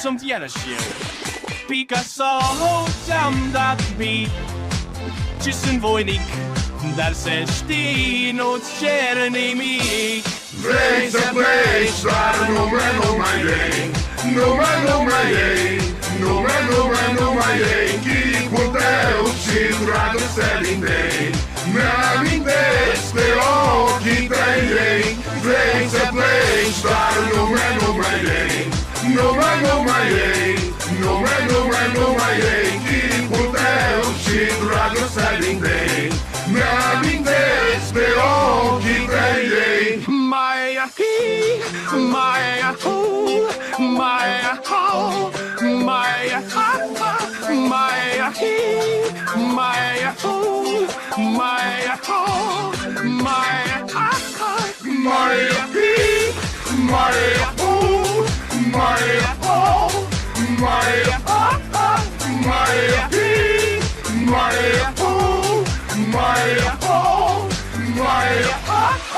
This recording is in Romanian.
som fjäderskjell. Picasso jamdat bit. Kyssen vojnik, där ser stin åt kärren i mig. Vrei să pleci, dar nu mai ei. Nu mai ei. Nu mai ei. Chipul tău și dragostea din tei mi-amintesc de ochii tăi ei. Vrei să pleci, dar nu mai ei. Nu mai ei. Nu mai ei. Chipul tău și dragostea din tei mi-amintesc de ochii tăi ei. Maja hi, Maja ho, Maja ho, Maja ha, Maja hi, Maja ho, Maja ho, Maja ha, Maja hi, Maja ho, Maja ho, Maja ha, Maja hi, Maja ho, Maja ho, Maja ha.